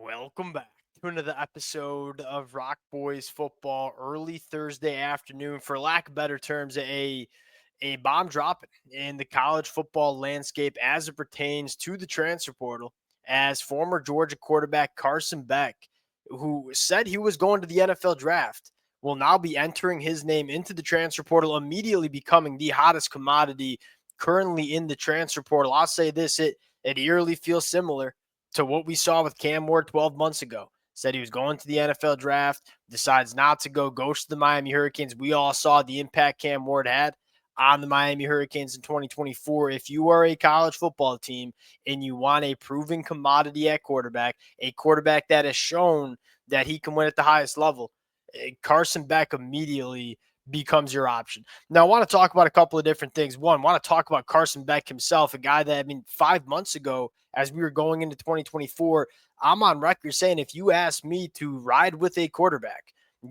Welcome back to another episode of Rock Boys Football. Early Thursday afternoon, for lack of better terms, a bomb dropping in the college football landscape as it pertains to the transfer portal. As former Georgia quarterback Carson Beck, who said he was going to the NFL draft, will now be entering his name into the transfer portal, immediately becoming the hottest commodity currently in the transfer portal. I'll say this: it eerily feels similar to what we saw with Cam Ward 12 months ago. Said he was going to the NFL draft, decides not to go, goes to the Miami Hurricanes. We all saw the impact Cam Ward had on the Miami Hurricanes in 2024. If you are a college football team and you want a proven commodity at quarterback, a quarterback that has shown that he can win at the highest level, Carson Beck immediately becomes your option. Now, I want to talk about a couple of different things. One, I want to talk about Carson Beck himself, a guy that, 5 months ago, as we were going into 2024, I'm on record saying if you ask me to ride with a quarterback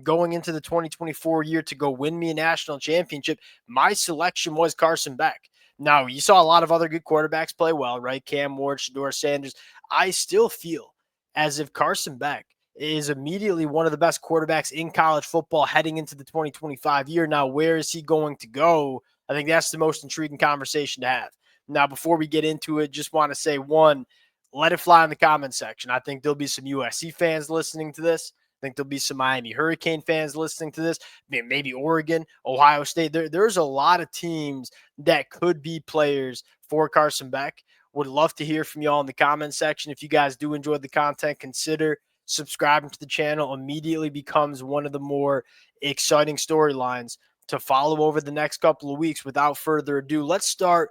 going into the 2024 year to go win me a national championship, my selection was Carson Beck. Now, you saw a lot of other good quarterbacks play well, right? Cam Ward, Shedeur Sanders. I still feel as if Carson Beck is immediately one of the best quarterbacks in college football heading into the 2025 year. Now, where is he going to go? I think that's the most intriguing conversation to have. Now, before we get into it, just want to say, one, let it fly in the comment section. I think there'll be some USC fans listening to this. I think there'll be some Miami Hurricane fans listening to this, maybe Oregon, Ohio State. There's a lot of teams that could be players for Carson Beck. Would love to hear from y'all in the comment section. If you guys do enjoy the content, consider subscribing to the channel. Immediately becomes one of the more exciting storylines to follow over the next couple of weeks. Without further ado, let's start,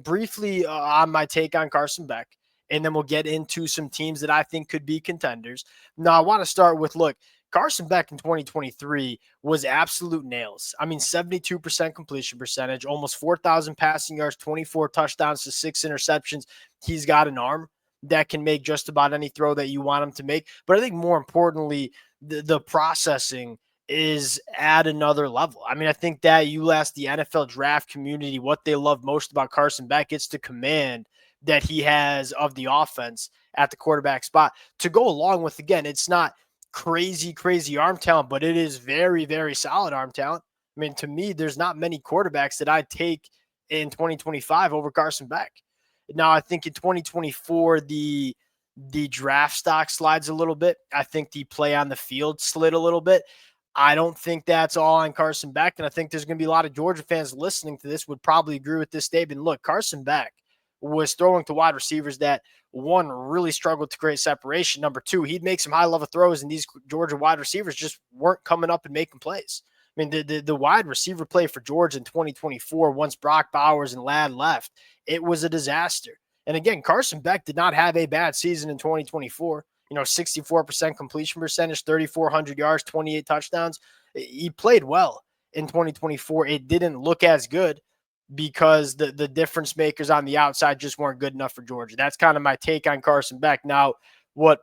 briefly on my take on Carson Beck, and then we'll get into some teams that I think could be contenders. Now, I want to start with, look, Carson Beck in 2023 was absolute nails. 72% completion percentage, almost 4,000 passing yards, 24 touchdowns to 6 interceptions. He's got an arm that can make just about any throw that you want him to make. But I think more importantly, the processing is at another level. I think that you ask the NFL draft community what they love most about Carson Beck, it's the command that he has of the offense at the quarterback spot to go along with, again, it's not crazy arm talent, but it is very, very solid arm talent. To me, there's not many quarterbacks that I'd take in 2025 over Carson Beck. Now, I think in 2024, the draft stock slides a little bit. I think the play on the field slid a little bit. I don't think that's all on Carson Beck, and I think there's going to be a lot of Georgia fans listening to this would probably agree with this statement. Look, Carson Beck was throwing to wide receivers that, one, really struggled to create separation. Number two, he'd make some high-level throws, and these Georgia wide receivers just weren't coming up and making plays. The wide receiver play for Georgia in 2024, once Brock Bowers and Ladd left, it was a disaster. And again, Carson Beck did not have a bad season in 2024. 64% completion percentage, 3,400 yards, 28 touchdowns. He played well in 2024. It didn't look as good because the difference makers on the outside just weren't good enough for Georgia. That's kind of my take on Carson Beck. Now, what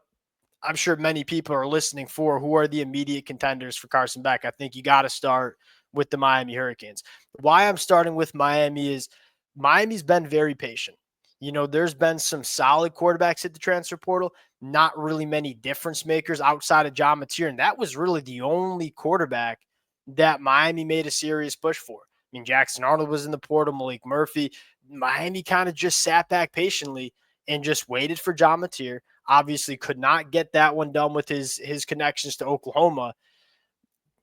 I'm sure many people are listening for, who are the immediate contenders for Carson Beck? I think you got to start with the Miami Hurricanes. Why I'm starting with Miami is Miami's been very patient. There's been some solid quarterbacks at the transfer portal, not really many difference makers outside of John Mateer, and that was really the only quarterback that Miami made a serious push for. Jackson Arnold was in the portal, Malik Murphy. Miami kind of just sat back patiently and just waited for John Mateer. Obviously could not get that one done with his connections to Oklahoma.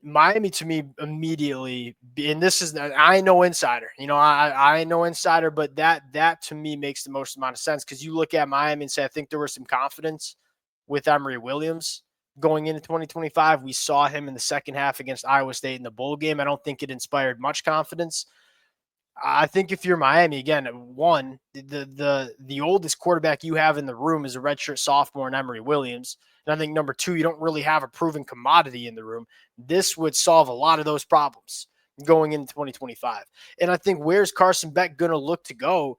Miami, to me, immediately, and this is, I ain't no insider, I ain't no insider, but that to me makes the most amount of sense, because you look at Miami and say, I think there was some confidence with Emory Williams going into 2025. We saw him in the second half against Iowa State in the bowl game. I don't think it inspired much confidence. I think if you're Miami, again, one, the oldest quarterback you have in the room is a redshirt sophomore in Emory Williams. And I think number two, you don't really have a proven commodity in the room. This would solve a lot of those problems going into 2025. And I think, where's Carson Beck going to look to go?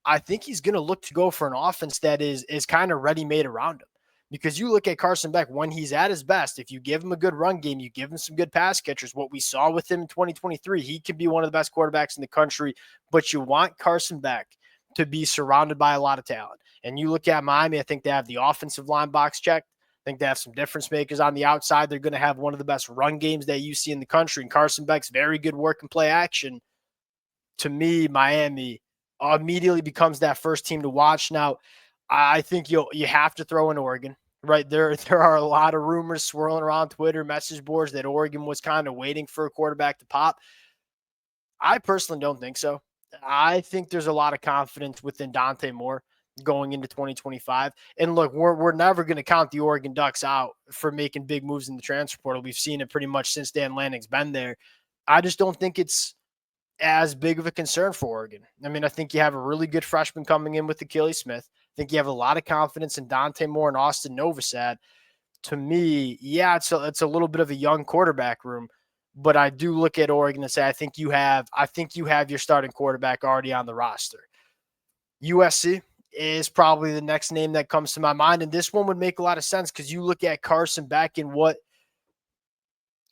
I think he's going to look to go for an offense that is kind of ready-made around him. Because you look at Carson Beck, when he's at his best, if you give him a good run game, you give him some good pass catchers, what we saw with him in 2023, he could be one of the best quarterbacks in the country. But you want Carson Beck to be surrounded by a lot of talent. And you look at Miami, I think they have the offensive line box checked. I think they have some difference makers on the outside. They're going to have one of the best run games that you see in the country. And Carson Beck's very good work and play action. To me, Miami immediately becomes that first team to watch. Now, I think you have to throw in Oregon, right? There are a lot of rumors swirling around Twitter message boards that Oregon was kind of waiting for a quarterback to pop. I personally don't think so. I think there's a lot of confidence within Dante Moore going into 2025. And look, we're never going to count the Oregon Ducks out for making big moves in the transfer portal. We've seen it pretty much since Dan Lanning's been there. I just don't think it's as big of a concern for Oregon. I mean, I think you have a really good freshman coming in with Achilles Smith. I think you have a lot of confidence in Dante Moore and Austin Novosad. To me, yeah, it's a little bit of a young quarterback room, but I do look at Oregon and say I think you have your starting quarterback already on the roster. USC is probably the next name that comes to my mind, and this one would make a lot of sense because you look at Carson Beck and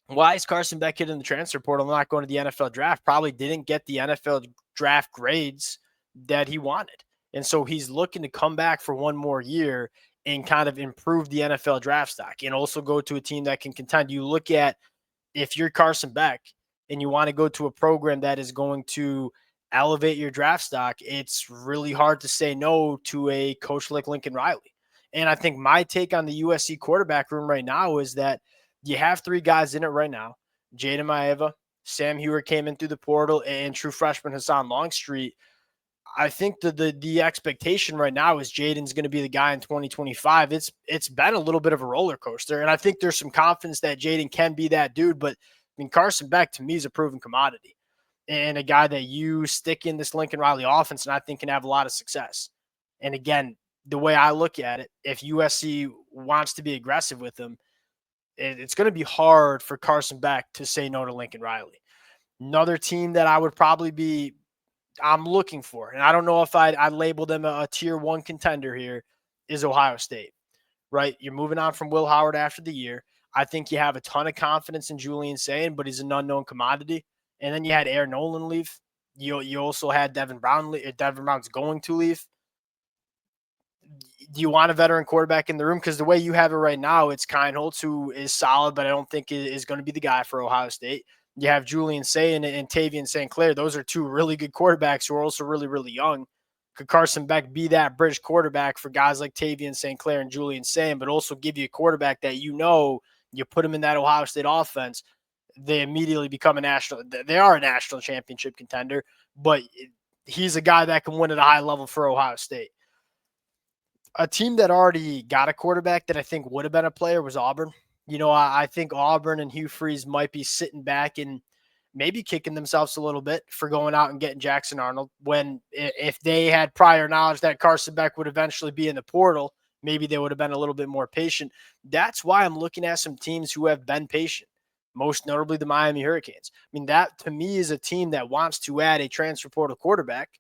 why is Carson Beck hit in the transfer portal not going to the NFL draft? Probably didn't get the NFL draft grades that he wanted. And so he's looking to come back for one more year and kind of improve the NFL draft stock and also go to a team that can contend. You look at if you're Carson Beck and you want to go to a program that is going to elevate your draft stock, it's really hard to say no to a coach like Lincoln Riley. And I think my take on the USC quarterback room right now is that you have three guys in it right now. Jaden Maeva, Sam Hewitt came in through the portal, and true freshman Hassan Longstreet. I think the expectation right now is Jaden's going to be the guy in 2025. It's been a little bit of a roller coaster, and I think there's some confidence that Jaden can be that dude. But I mean, Carson Beck to me is a proven commodity and a guy that you stick in this Lincoln Riley offense, and I think can have a lot of success. And again, the way I look at it, if USC wants to be aggressive with him, it's going to be hard for Carson Beck to say no to Lincoln Riley. Another team that I would probably I'm looking for, and I don't know if I'd label them a tier 1 contender here, is Ohio State, right? You're moving on from Will Howard after the year. I think you have a ton of confidence in Julian Sayin, but he's an unknown commodity. And then you had Aaron Nolan leave. You also had Devin Brown. Devin Brown's going to leave. Do you want a veteran quarterback in the room? Because the way you have it right now, it's Keinholz, who is solid, but I don't think is going to be the guy for Ohio State. You have Julian Sayin and Tavian St. Clair. Those are two really good quarterbacks who are also really, really young. Could Carson Beck be that bridge quarterback for guys like Tavian St. Clair and Julian Sayin, but also give you a quarterback that you put him in that Ohio State offense, they immediately become they are a national championship contender, but he's a guy that can win at a high level for Ohio State. A team that already got a quarterback that I think would have been a player was Auburn. I think Auburn and Hugh Freeze might be sitting back and maybe kicking themselves a little bit for going out and getting Jackson Arnold when if they had prior knowledge that Carson Beck would eventually be in the portal, maybe they would have been a little bit more patient. That's why I'm looking at some teams who have been patient, most notably the Miami Hurricanes. I mean, that to me is a team that wants to add a transfer portal quarterback,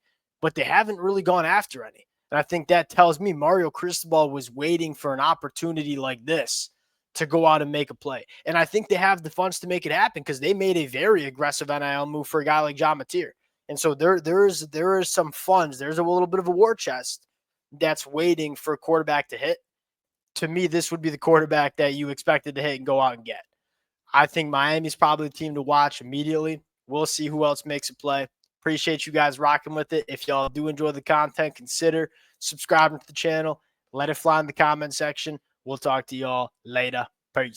but they haven't really gone after any. And I think that tells me Mario Cristobal was waiting for an opportunity like this to go out and make a play. And I think they have the funds to make it happen because they made a very aggressive NIL move for a guy like John Mateer. And so there is some funds. There's a little bit of a war chest that's waiting for a quarterback to hit. To me, this would be the quarterback that you expected to hit and go out and get. I think Miami's probably the team to watch immediately. We'll see who else makes a play. Appreciate you guys rocking with it. If y'all do enjoy the content, consider subscribing to the channel. Let it fly in the comment section. We'll talk to y'all later. Peace.